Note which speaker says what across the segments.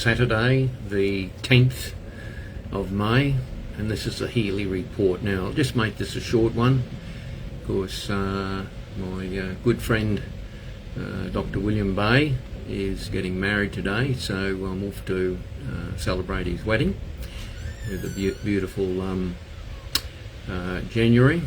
Speaker 1: Saturday, the 10th of May, and this is the Healy Report. Now, I'll just make this a short one. Of course, my good friend Dr. William Bay is getting married today, so I'm off to celebrate his wedding with a beautiful January.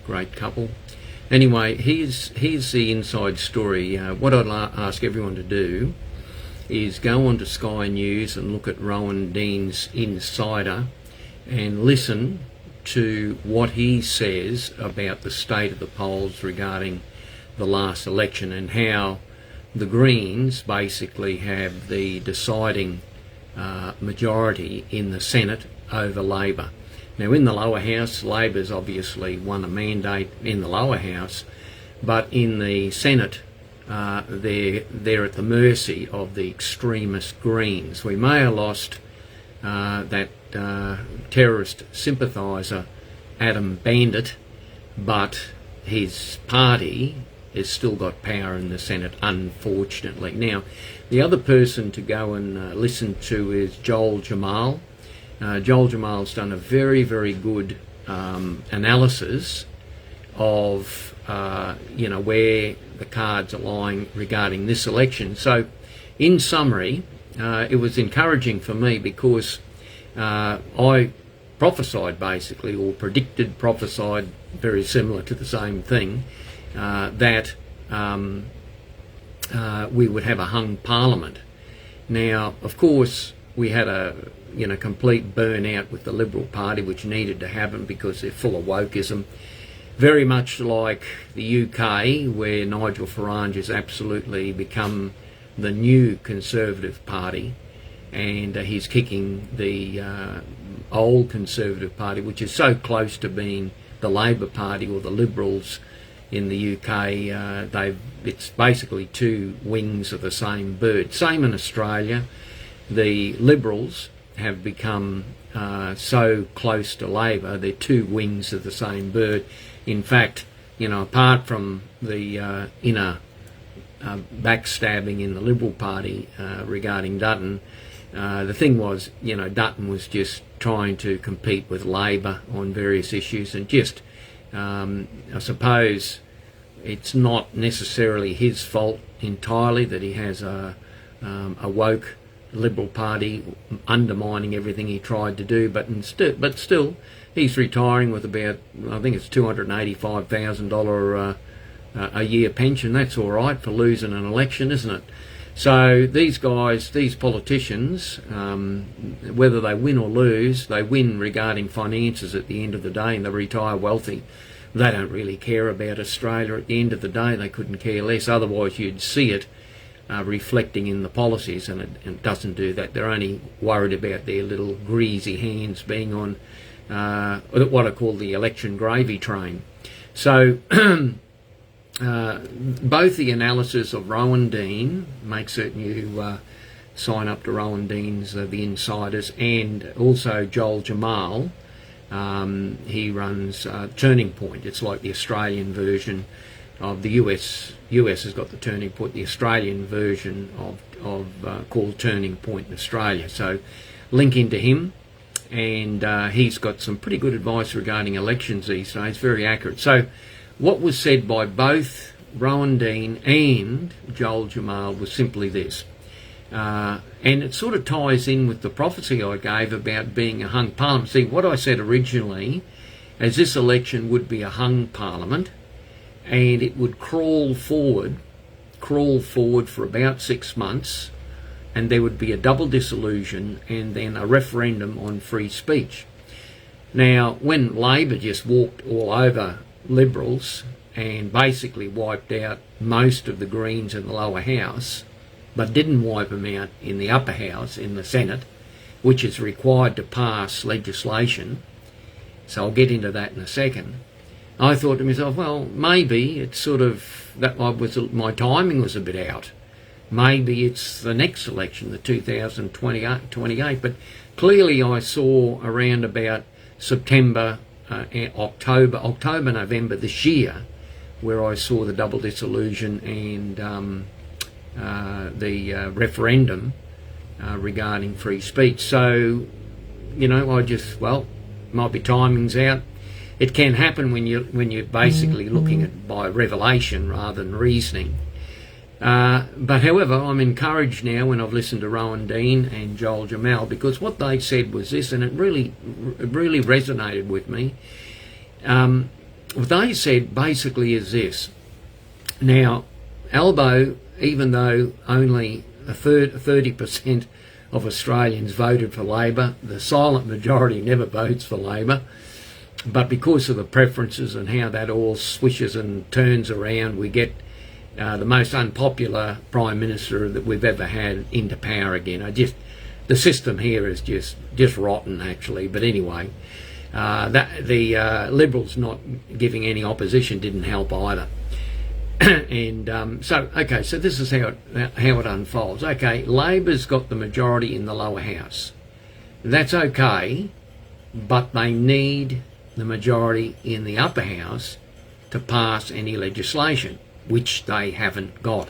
Speaker 1: Great couple. Anyway, here's the inside story. What I'd ask everyone to do is go on to Sky News and look at Rowan Dean's Insider and listen to what he says about the state of the polls regarding the last election and how the Greens basically have the deciding majority in the Senate over Labor. Now, in the lower house, Labor's obviously won a mandate in the lower house, but in the Senate, they're at the mercy of the extremist Greens. We may have lost that terrorist sympathiser, Adam Bandit, but his party has still got power in the Senate, unfortunately. Now, the other person to go and listen to is Joel Jamal. Joel Jamal's done a very, very good analysis of where the cards are lying regarding this election. So, in summary, it was encouraging for me because I prophesied basically, or prophesied very similar to the same thing, that we would have a hung parliament. Now, of course, we had a complete burnout with the Liberal Party, which needed to happen because they're full of wokeism. Very much like the UK, where Nigel Farage has absolutely become the new Conservative Party, and he's kicking the old Conservative Party, which is so close to being the Labor Party or the Liberals in the UK. It's basically two wings of the same bird. Same in Australia. The Liberals have become so close to Labor, they're two wings of the same bird. In fact, apart from the inner backstabbing in the Liberal Party regarding Dutton, the thing was, Dutton was just trying to compete with Labor on various issues, and just, I suppose, it's not necessarily his fault entirely that he has a woke Liberal Party undermining everything he tried to do, but still, he's retiring with about, I think it's $285,000 a year pension. That's all right for losing an election, isn't it? So these guys, these politicians, whether they win or lose, they win regarding finances at the end of the day, and they retire wealthy. They don't really care about Australia at the end of the day. They couldn't care less. Otherwise, you'd see it reflecting in the policies, and it doesn't do that. They're only worried about their little greasy hands being on what I call the election gravy train. So both the analysis of Rowan Dean, make certain you sign up to Rowan Dean's The Insiders, and also Joel Jamal. He runs Turning Point. It's like the Australian version of the US. US has got the Turning Point, the Australian version of called Turning Point in Australia. So link into him, and he's got some pretty good advice regarding elections these days, very accurate. So what was said by both Rowan Dean and Joel Jamal was simply this, and it sort of ties in with the prophecy I gave about being a hung parliament. See, what I said originally, as this election would be a hung parliament, and it would crawl forward for about 6 months, and there would be a double dissolution and then a referendum on free speech. Now, when Labor just walked all over Liberals and basically wiped out most of the Greens in the lower house, but didn't wipe them out in the upper house, in the Senate, which is required to pass legislation, so I'll get into that in a second, I thought to myself, well, maybe it's sort of that my timing was a bit out. Maybe it's the next election, the 2028. But clearly I saw around about September, October, November this year, where I saw the double dissolution and the referendum regarding free speech. So, you know, might be timing's out. It can happen when you're basically looking at by revelation rather than reasoning. But however, I'm encouraged now when I've listened to Rowan Dean and Joel Jamal, because what they said was this, and it really resonated with me. What they said basically is this. Now, Albo, even though only 30% of Australians voted for Labor, the silent majority never votes for Labor, but because of the preferences and how that all swishes and turns around, we get the most unpopular Prime Minister that we've ever had into power again. The system here is just rotten, actually. But anyway, the Liberals not giving any opposition didn't help either. And so this is how it unfolds. Okay, Labor's got the majority in the lower house. That's okay, but they need the majority in the upper house to pass any legislation, which they haven't got.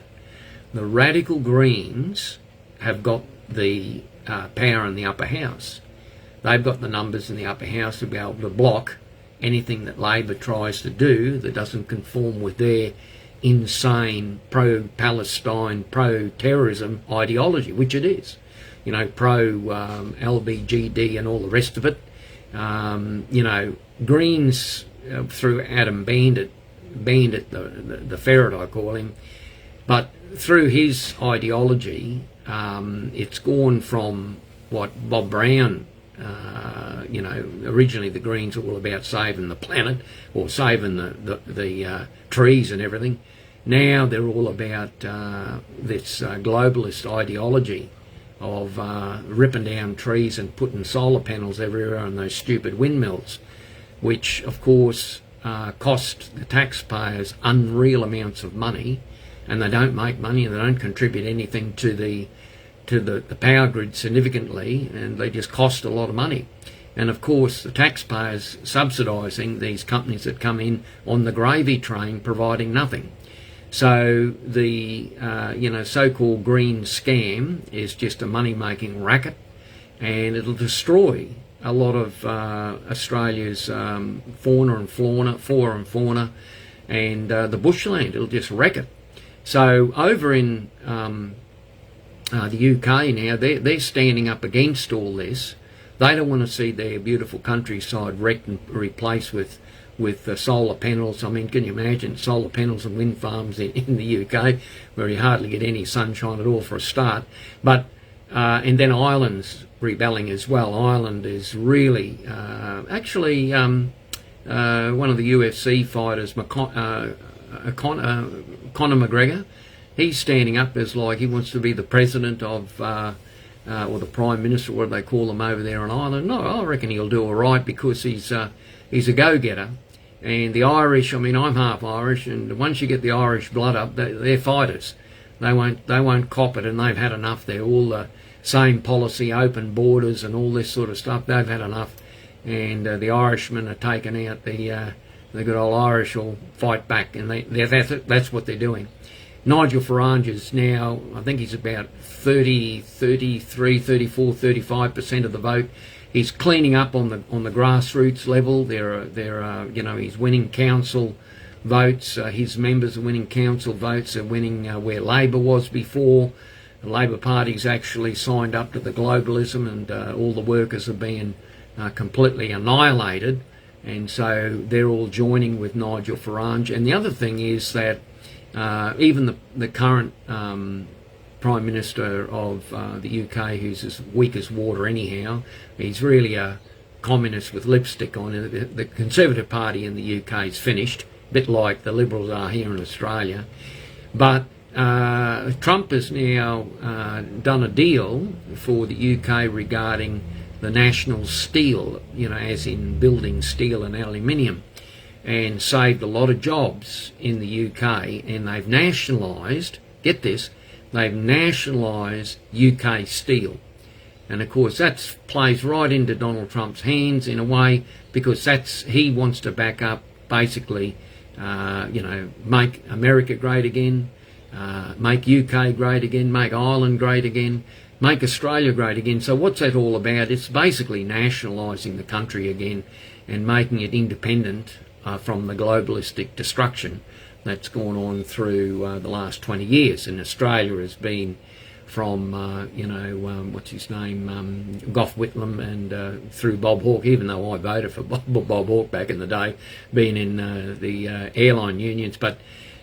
Speaker 1: The radical Greens have got the power in the upper house. They've got the numbers in the upper house to be able to block anything that Labor tries to do that doesn't conform with their insane pro-Palestine, pro-terrorism ideology, which it is. You know, pro-LBGD and all the rest of it. You know, Greens, through Adam Bandit, the ferret I call him, but through his ideology, it's gone from what Bob Brown, you know, originally the Greens were all about saving the planet or saving the trees and everything. Now they're all about this globalist ideology of ripping down trees and putting solar panels everywhere on those stupid windmills, which of course cost the taxpayers unreal amounts of money, and they don't make money and they don't contribute anything to the power grid significantly, and they just cost a lot of money. And of course the taxpayers subsidising these companies that come in on the gravy train, providing nothing. So the you know, so-called green scam is just a money-making racket, and it'll destroy a lot of Australia's flora and fauna, and the bushland. It'll just wreck it. So over in the UK now, they're standing up against all this. They don't want to see their beautiful countryside wrecked and replaced with solar panels. I mean, can you imagine solar panels and wind farms in the UK, where you hardly get any sunshine at all for a start? But and then Ireland's rebelling as well. Ireland is really actually one of the UFC fighters, Conor McGregor. He's standing up as like he wants to be the president of or the prime minister, what do they call them over there in Ireland. No, I reckon he'll do all right, because he's a go-getter. And the Irish, I mean, I'm half Irish, and once you get the Irish blood up, they're fighters. They won't cop it, and they've had enough. They're all the same policy, open borders and all this sort of stuff. They've had enough, and the Irishmen are taking out the good old Irish will fight back, and that's what they're doing. Nigel Farage is now, I think he's about 33, 34, 35% of the vote. He's cleaning up on the grassroots level. There are you know, he's winning council votes. His members are winning council votes. They're winning where Labor was before. The Labor Party's actually signed up to the globalism, and all the workers are being completely annihilated. And so they're all joining with Nigel Farage. And the other thing is that even the current Prime Minister of the UK, who's as weak as water anyhow, he's really a communist with lipstick on. The Conservative Party in the UK is finished, a bit like the Liberals are here in Australia. But Trump has now done a deal for the UK regarding the national steel, you know, as in building steel and aluminium, and saved a lot of jobs in the UK. And they've nationalised, get this, they've nationalised UK steel. And of course that plays right into Donald Trump's hands in a way, because he wants to back up basically, you know, make America great again, make UK great again, make Ireland great again. make Australia great again. So what's that all about? It's basically nationalising the country again and making it independent from the globalistic destruction that's gone on through the last 20 years. And Australia has been from, what's his name, Gough Whitlam, and through Bob Hawke, even though I voted for Bob Hawke back in the day, being in the airline unions. But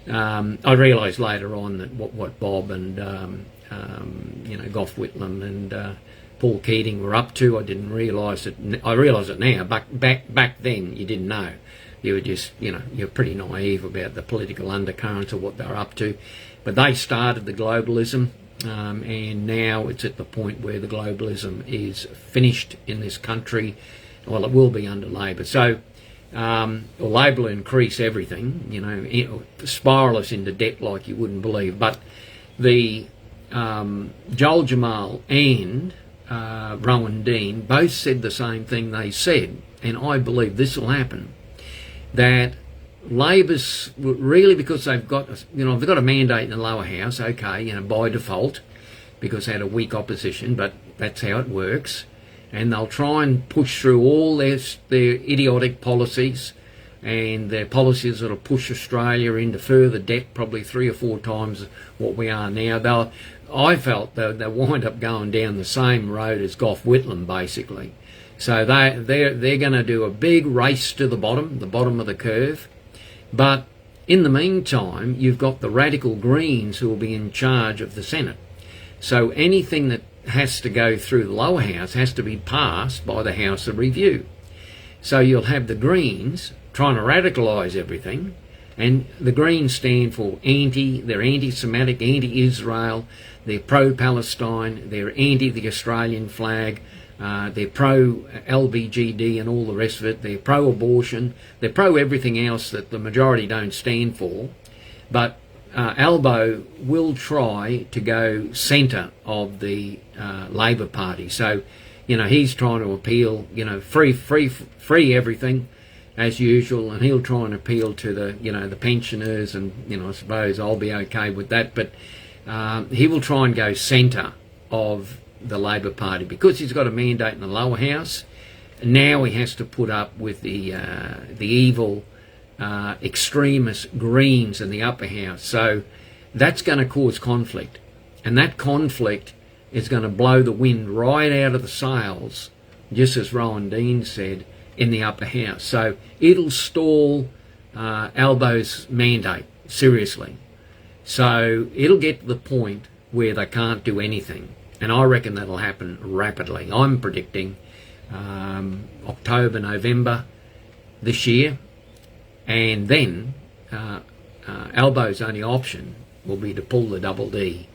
Speaker 1: I realised later on that what Bob and, Gough Whitlam and Paul Keating were up to, I didn't realise it. I realise it now, but back then you didn't know. You were just, you're pretty naive about the political undercurrents of what they're up to. But they started the globalism. And now it's at the point where the globalism is finished in this country. Well, it will be under Labor. So Labor will increase everything, spiral us into debt like you wouldn't believe. But the Joel Jamal and Rowan Dean both said the same thing they said, and I believe this will happen, that Labor's really, because they've got a mandate in the lower house, okay, by default, because they had a weak opposition, but that's how it works, and they'll try and push through all their idiotic policies, and their policies that'll push Australia into further debt, probably 3 or 4 times what we are now. I felt they'll wind up going down the same road as Gough Whitlam, basically. So they're going to do a big race to the bottom of the curve. But in the meantime, you've got the radical Greens who will be in charge of the Senate. So anything that has to go through the lower house has to be passed by the House of Review. So you'll have the Greens trying to radicalise everything, and the Greens stand for they're anti-Semitic, anti-Israel, they're pro-Palestine, they're anti the Australian flag, they're pro-LBGD and all the rest of it. They're pro-abortion. They're pro-everything else that the majority don't stand for. But Albo will try to go centre of the Labor Party. So, he's trying to appeal, free everything as usual, and he'll try and appeal to the pensioners, and, I suppose I'll be okay with that. But he will try and go centre of the Labor Party because he's got a mandate in the lower house. Now he has to put up with the evil extremist Greens in the upper house. So that's going to cause conflict, and that conflict is going to blow the wind right out of the sails, just as Rowan Dean said, in the upper house. So it'll stall Albo's mandate, seriously. So it'll get to the point where they can't do anything. And I reckon that'll happen rapidly. I'm predicting October, November this year. And then Albo's only option will be to pull the double D.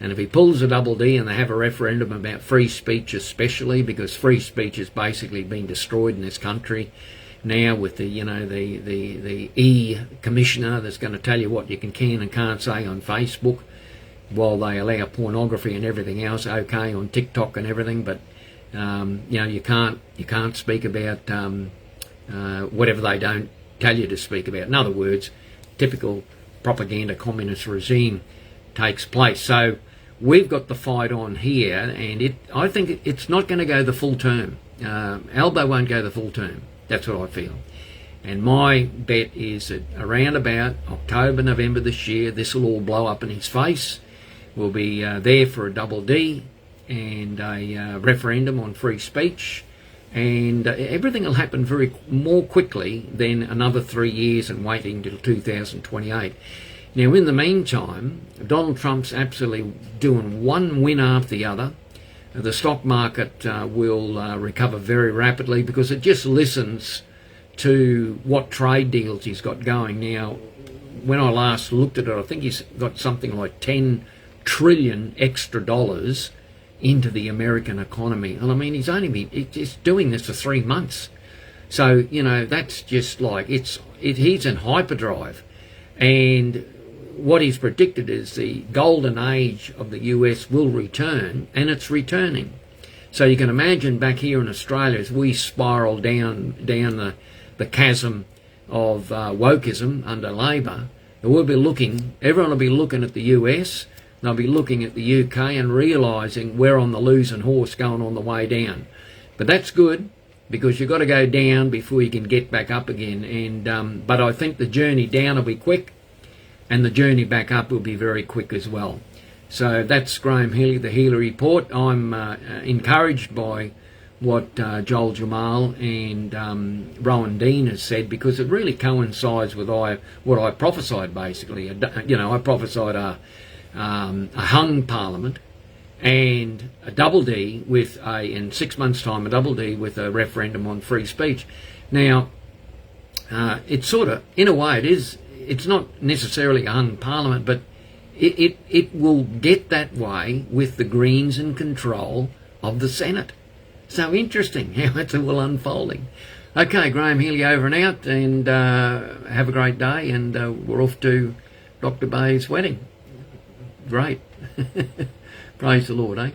Speaker 1: And if he pulls the double D and they have a referendum about free speech especially, because free speech has basically been destroyed in this country now with the E-Commissioner that's going to tell you what you can and can't say on Facebook, while they allow pornography and everything else, okay, on TikTok and everything, but you can't speak about whatever they don't tell you to speak about. In other words, typical propaganda communist regime takes place. So we've got the fight on here, and I think it's not going to go the full term. Albo won't go the full term. That's what I feel. And my bet is that around about October, November this year, this will all blow up in his face. We'll be there for a double D and a referendum on free speech, and everything will happen more quickly than another 3 years and waiting till 2028. Now, in the meantime, Donald Trump's absolutely doing one win after the other. The stock market will recover very rapidly because it just listens to what trade deals he's got going. Now, when I last looked at it, I think he's got something like 10 trillion extra dollars into the American economy. And I mean, he's just doing this for 3 months. So, that's just like, he's in hyperdrive. And what he's predicted is the golden age of the US will return, and it's returning. So you can imagine back here in Australia, as we spiral down the chasm of wokeism under Labor, everyone will be looking at the US. they'll be looking at the UK and realising we're on the losing horse going on the way down. But that's good, because you've got to go down before you can get back up again. And but I think the journey down will be quick, and the journey back up will be very quick as well. So that's Graham Healy, the Healy Report. I'm encouraged by what Joel Jamal and Rowan Dean has said, because it really coincides with what I prophesied, basically. I prophesied a hung parliament and a double D with in 6 months' time, a double D with a referendum on free speech. Now, it's sort of, in a way, it's not necessarily a hung parliament, but it will get that way with the Greens in control of the Senate. So interesting how it's all unfolding. Okay, Graham Healy over and out, and have a great day, and we're off to Dr. Bay's wedding. Great. Praise the Lord, eh?